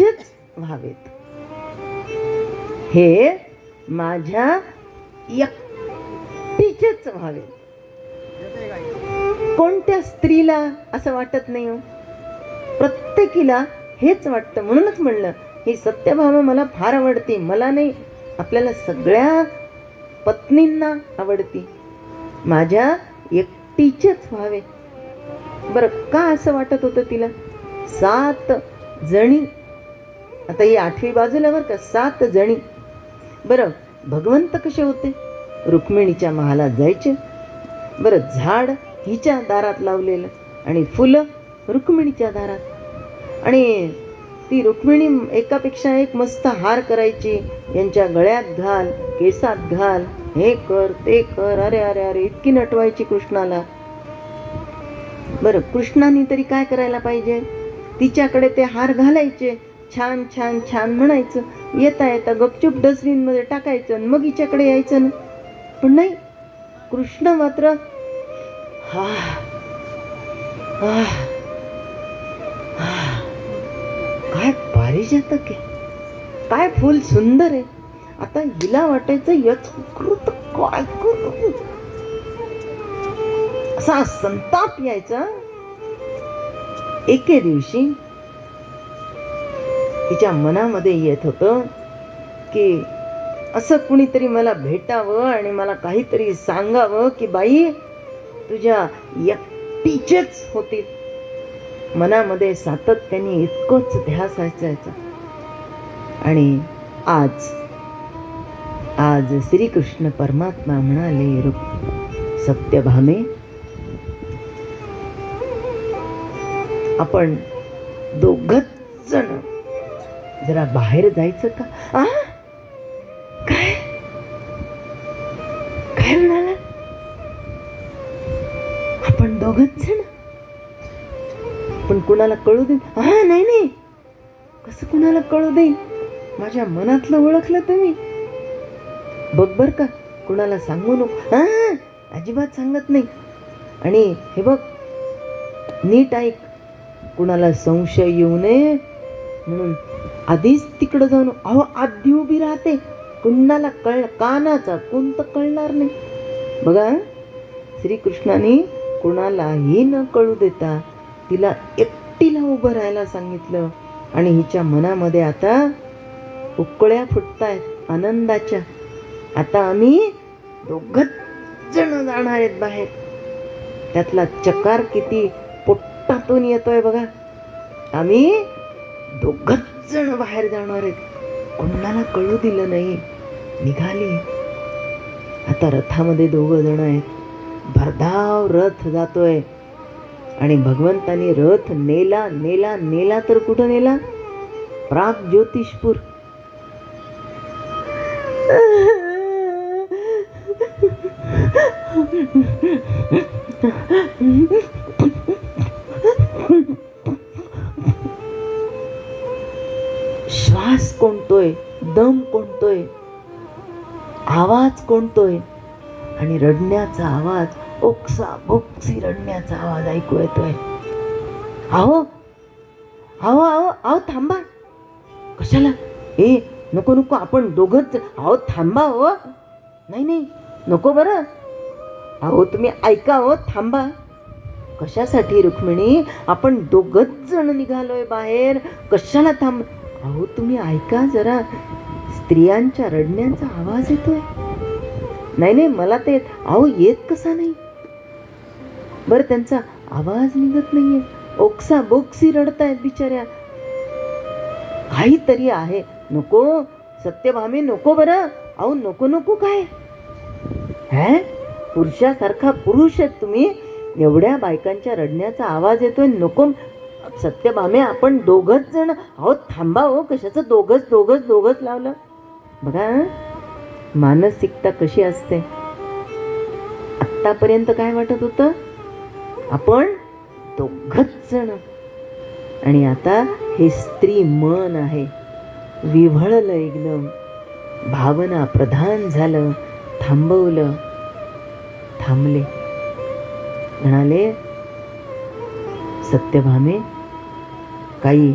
एकटीचेच व्हावेत. हे माझ्या एकटीचेच व्हावेत. कोणत्या स्त्रीला असं वाटत नाही हो? प्रत्येकीला हेच वाटतं. म्हणूनच म्हणलं ही सत्यभामा मला फार आवडते. मला नाही, आपल्याला सगळ्या पत्नींना आवडती. माझ्या एकटीचेच व्हावे. बरं, का असं वाटत होतं तिला? 7 जणी, आता ही 8वी बाजूला बरं का, 7 जणी. बरं, भगवंत कसे होते? रुक्मिणीच्या महालात जायचे. बरं, झाड हिच्या दारात लावलेलं आणि फुलं रुक्मिणीच्या दारात. आणि ती रुक्मिणी एकापेक्षा एक मस्त हार करायची. यांच्या गळ्यात घाल, केसात घाल, हे कर ते कर. अरे अरे अरे, इतकी नटवायची कृष्णाला. बरं, कृष्णाने तरी काय करायला पाहिजे? तिच्याकडे ते हार घालायचे, छान छान छान म्हणायचं, येता येता गपचूप डस्टबिनमध्ये टाकायचं आणि मग हिच्याकडे यायचं ना. पण नाही, कृष्ण मात्र हा काय पारिजातक आहे, काय फुल सुंदर आहे. आता हिला वाटायचं यत्कृत काय करू, असा संताप यायचा. एके दिवशी तिच्या मनामध्ये येत होतं की असं कुणीतरी मला भेटावं आणि मला काहीतरी सांगावं की बाई तुझ्या एकटीचेच होतील. मनामध्ये सातत्याने इतकंच ध्यास असायचा. आणि आज श्रीकृष्ण परमात्मा म्हणाले, सत्यभामे, आपण दोघंच जण जरा बाहेर जायचं का? काय काय म्हणाला? आपण दोघंच जण? पण कुणाला कळू दे? नाही नाही, कसं कुणाला कळू दे? माझ्या मनातलं ओळखलं तुम्ही. बघ बर का, कुणाला सांगू नको. अजिबात सांगत नाही. आणि हे बघ, नीट ऐक, कुणाला संशय येऊ नये म्हणून आधीच तिकडं जाऊन आधी उभी राहते. कुणाला कानाचा कोणतं कळणार नाही. बघा, श्रीकृष्णाने कुणालाही न कळू देता तिला एकटीला उभं राहायला सांगितलं. आणि हिच्या मनामध्ये आता उकळ्या फुटतायत आनंदाच्या. आता आम्ही दोघंच जण जाणार आहेत बाहेर. त्यातला चकार किती पोटातून येतोय बघा. आम्ही दोघंच जण बाहेर जाणार आहेत. कोणाला कळू दिलं नाही. निघाली. आता रथामध्ये 2 जण आहेत. भरधाव रथ जातोय. आणि भगवंतानी रथ नेला नेला नेला तर कुठं नेला? प्राग ज्योतिषपूर. श्वास कोणतोय, दम कोणतोय, आवाज कोणतोय, आणि रडण्याचा आवाज, ओक्सा बोक्सी रडण्याचा आवाज ऐकू येतोय. अहो अहो अहो अहो थांबा. कशाला? नको नको, आपण दोघंच. अहो थांबा हो. नाही नाही, नको बरं. अहो तुम्ही ऐका हो, थांबा. कशासाठी रुक्मिणी? आपण दोघंच जण निघालोय बाहेर. कशाला थांब? अहो तुम्ही ऐका जरा, स्त्रियांच्या रडण्याचा आवाज येतोय. नाही नाही, मला ते येत कसा नाही? बरं, त्यांचा आवाज निघत नाहीये. ओक्सा बोक्सी रडतायत बिचाऱ्या. काहीतरी आहे. नको सत्यभामे, नको बरं. अहो नको नको. काय पुरुषासारखा पुरुष आहेत तुम्ही, एवढ्या बायकांच्या रडण्याचा आवाज येतोय. नको सत्यभामे, आपण दोघंच जण. अहो थांबा हो. कशाचं दोघंच दोघंच दोघंच लावलं? बघा मानसिकता कशी असते. आत्तापर्यंत काय वाटत होतं? आपण दोघंच जण. आणि आता हे स्त्री मन आहे, विव्हळलं एकदम, भावना प्रधान झालं. थांबवलं. थांबले. म्हणाले, सत्यभामे, काही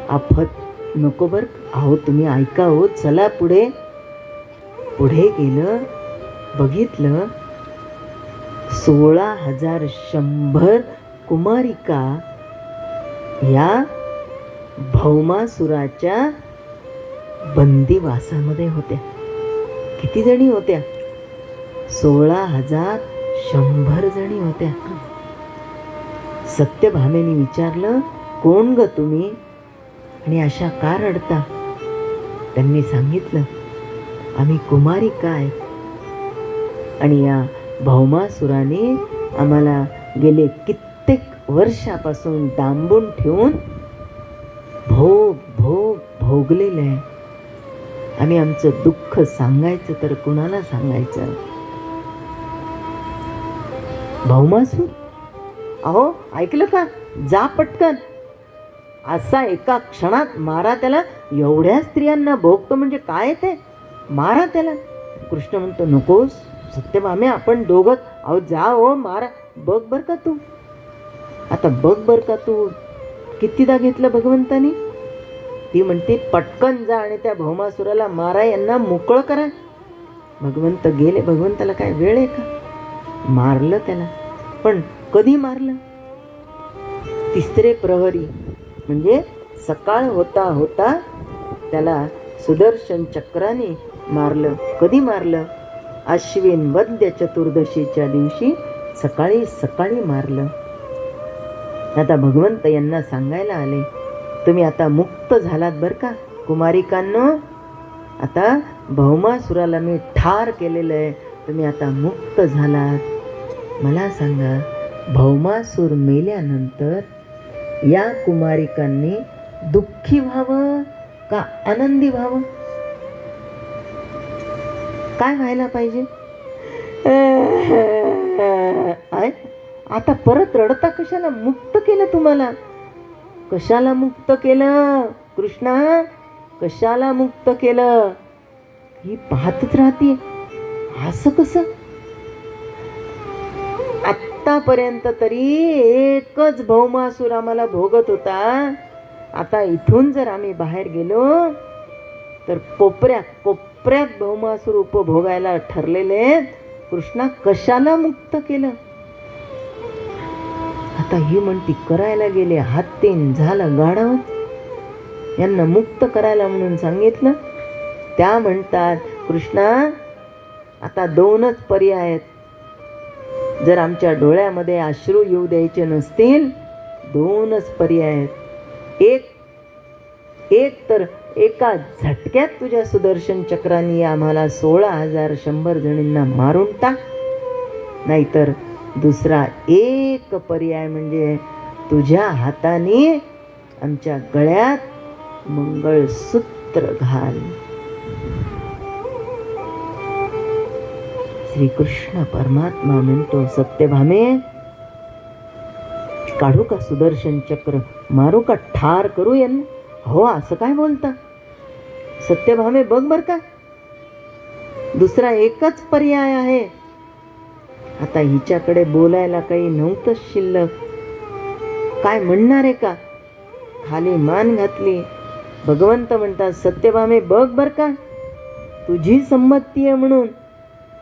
आफत नको बर, अहो तुम्ही ऐका हो, चला पुढे. पुढे गेलं, बघितलं 16,100 कुमारिका या भौमासुराच्या बंदिवासामध्ये होत्या. किती जणी होत्या? 16,100 जणी होत्या. सत्यभामेने विचारलं, कोण ग तुम्ही आणि अशा का रडता? त्यांनी सांगितलं, आम्ही कुमारिका आहे आणि या भौमासुराने आम्हाला गेले कित्येक वर्षापासून डांबून ठेवून भोग भोग भोगलेलं आहे. आम्ही आमचं दुःख सांगायचं तर कुणाला सांगायचं? भौमासूर, अहो ऐकलं का? जा पटकन, असा एका क्षणात मारा त्याला. एवढ्या स्त्रियांना भोगतो म्हणजे काय ते? मारा त्याला. कृष्ण म्हणतो, नकोस सत्यभामे, आपण दोघं. अहो जा हो, मारा. बघ बर का तू, आता बघ बर का तू, कितीदा घेतलं भगवंतानी. ती म्हणते, पटकन जा आणि त्या भौमासुराला मारा, यांना मोकळं करा. भगवंत गेले. भगवंताला काय वेळ आहे का? मारलं त्याला. पण कधी मारलं? तिसरे प्रहरी, म्हणजे सकाळ होता होता त्याला सुदर्शन चक्राने मारलं. कधी मारलं? अश्विन वद्य चतुर्दशीच्या दिवशी सकाळी सकाळी मारलं. आता भगवंत यांना सांगायला आले, तुम्ही आता मुक्त झालात बर का कुमारिकांनो. आता भौमासुराला मी ठार केलेलं आहे, तुम्ही आता मुक्त झालात. मला सांगा, भौमासूर मेल्यानंतर या कुमारिकांनी दुःखी व्हावं का आनंदी व्हावं? काय व्हायला पाहिजे? आता परत रडता कशाला? मुक्त केलं तुम्हाला. कशाला मुक्त केलं कृष्णा? कशाला मुक्त केलं? ही पाहतच राहते. असं कसं? आतापर्यंत तरी एकच भौमासूर आम्हाला भोगत होता. आता इथून जर आम्ही बाहेर गेलो तर कोपऱ्यात कोपऱ्यात भौमासूर उपभोगायला ठरलेले. कृष्णा कशाला मुक्त केलं? आता ही म्हणती, करायला गेले हत्तीन झालं गाढव. यांना मुक्त करायला म्हणून सांगितलं. त्या म्हणतात, कृष्णा आता दोनच पर्याय आहेत. जर आमच्या डोळ्यामध्ये अश्रू येऊ द्यायचे नसतील, दोनच पर्याय आहेत. एक तर एका झटक्यात तुझ्या सुदर्शन चक्राने आम्हाला 16,100 जणींना मारून टाक. नाहीतर दुसरा एक पर्याय म्हणजे तुझ्या हाताने आमच्या गळ्यात मंगळसूत्र घाल. श्रीकृष्ण परमात्मा म्हणतो, सत्यभामे काढू का सुदर्शन चक्र? मारू का? ठार करू यांना? हो, असं काय बोलता सत्यभामे? बघ बर का, दुसरा एकच पर्याय आहे. आता हिच्याकडे बोलायला काही नव्हतं शिल्लक. काय म्हणणार आहे का? खाली मान घातली. भगवंत म्हणतात, सत्यभामे बघ बर का, तुझी संमती आहे म्हणून,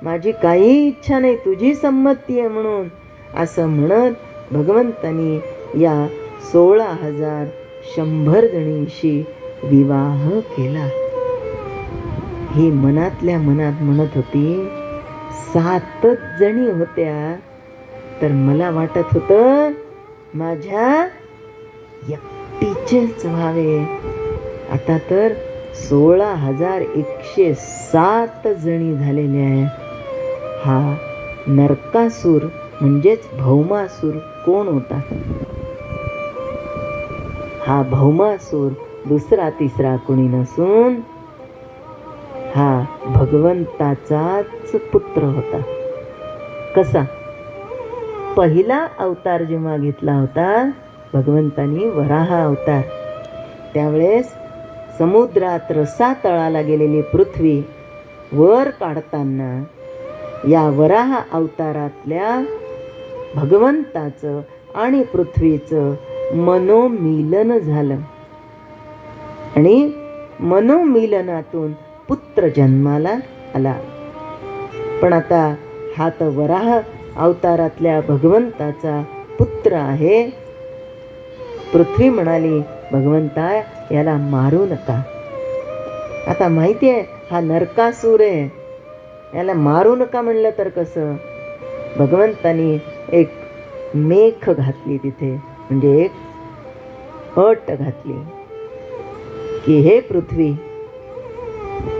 माझी काही इच्छा नाही, तुझी संमती आहे म्हणून. असं म्हणत भगवंतानी या 16,100 जणींशी विवाह केला. ही मनातल्या मनात म्हणत होती, 7च जणी होत्या तर मला वाटत होतं माझ्या एकटीचेच व्हावे. आता तर 16,107 जणी झालेल्या आहेत. हा नरकासूर म्हणजेच भौमासूर कोण होता? हा भौमासूर दुसरा तिसरा कोणी नसून हा भगवंताचाच पुत्र होता. कसा? पहिला अवतार जेव्हा घेतला होता भगवंतानी, वराह अवतार, त्यावेळेस समुद्रात रसातळाला गेलेली पृथ्वी वर काढताना या वराह अवतारातल्या भगवंताचं आणि पृथ्वीचं मनोमिलन झालं. आणि मनोमिलनातून पुत्र जन्माला आला. पण आता हा तर वराह अवतारातल्या भगवंताचा पुत्र आहे. पृथ्वी म्हणाली, भगवंता याला मारू नका. आता माहिती आहे हा नरकासूर आहे, याला मारू नका म्हणलं तर कसं. भगवंतानी एक मेख घातली तिथे, म्हणजे एक अट घातली की हे पृथ्वी,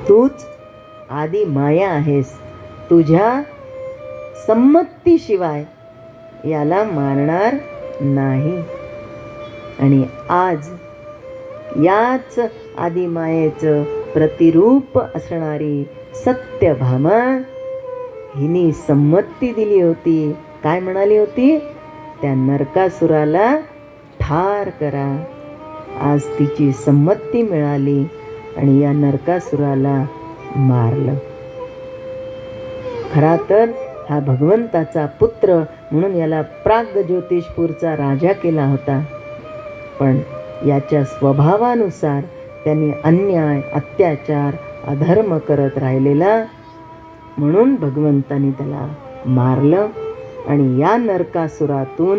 तूच आदी माया आहेस, तुझ्या संमतीशिवाय याला मारणार नाही. आणि आज याच आदिमायेचं प्रतिरूप असणारी सत्यभामा हिने संमती दिली होती. काय म्हणाली होती? त्या नरकासुराला ठार करा. आज तिची संमती मिळाली आणि या नरकासुराला मारलं. खरा तर हा भगवंताचा पुत्र म्हणून याला प्राग्ज्योतिषपूरचा राजा केला होता. पण याच्या स्वभावानुसार त्यांनी अन्याय, अत्याचार, अधर्म करत राहिलेला, म्हणून भगवंतानी त्याला मारलं आणि या नरकासुरातून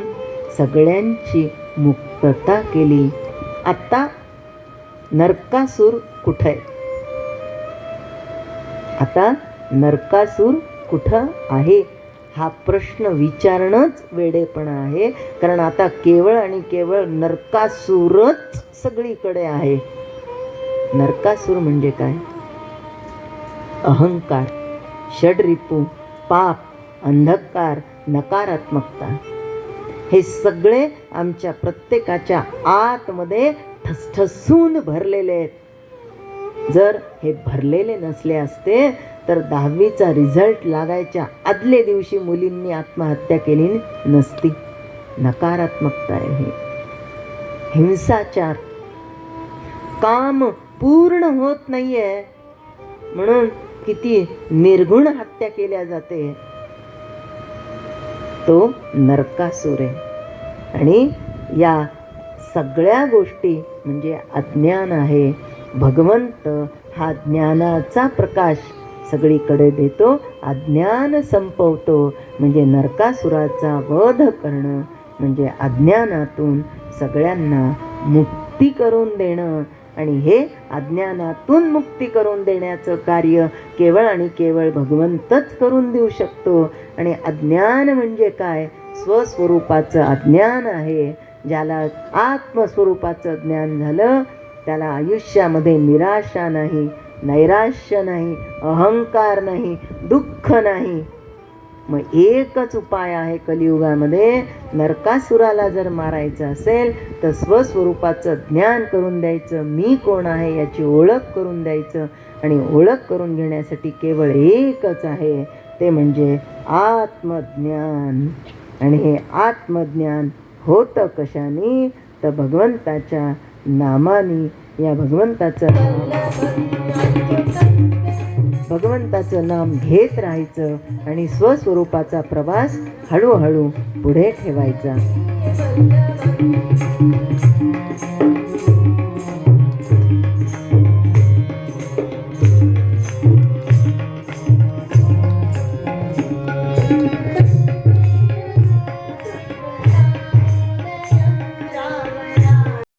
सगळ्यांची मुक्तता केली. आता नरकासूर कुठं आहे? आता नरकासूर कुठं आहे हा प्रश्न विचारणंच वेडेपणा आहे. कारण आता केवळ आणि केवळ नरकासूरच सगळीकडे आहे. नरकासूर म्हणजे काय? अहंकार, षड्रिपू, पाप, अंधकार, नकारात्मकता, हे सगळे आमच्या प्रत्येकाच्या आतमध्ये ठसठसून भरलेले आहेत. जर हे भरलेले नसले असते तर 10वीचा रिझल्ट लागायच्या आदल्या दिवशी मुलींनी आत्महत्या केली नसती. नकारात्मकता आहे, हिंसाचार, काम पूर्ण होत नाहीये म्हणून किती निर्गुण हत्या केल्या जाते. तो नरकासूर आहे. आणि या सगळ्या गोष्टी म्हणजे अज्ञान आहे. भगवंत हा ज्ञानाचा प्रकाश सगळीकडे देतो, अज्ञान संपवतो. म्हणजे नरकासुराचा वध करणं म्हणजे अज्ञानातून सगळ्यांना मुक्ती करून देणं. आणि हे अज्ञानातून मुक्ती करून देण्याचं कार्य केवळ आणि केवळ भगवंतच करून देऊ शकतो. आणि अज्ञान म्हणजे काय? स्वस्वरूपाचं अज्ञान आहे. ज्याला आत्मस्वरूपाचं ज्ञान झालं त्याला आयुष्यामध्ये निराशा नाही, नैराश्य नाही, अहंकार नाही, दुःख नाही. मग एकच उपाय आहे कलियुगामध्ये. नरकासुराला जर मारायचं असेल तर स्वस्वरूपाचं ज्ञान करून द्यायचं, मी कोण आहे याची ओळख करून द्यायचं. आणि ओळख करून घेण्यासाठी केवळ एकच आहे, ते म्हणजे आत्मज्ञान. आणि हे आत्मज्ञान होतं कशाने? तर भगवंताच्या नामाने. या भगवंताचं नाम घेत राहायचं आणि स्वस्वरूपाचा प्रवास हळूहळू पुढे ठेवायचा.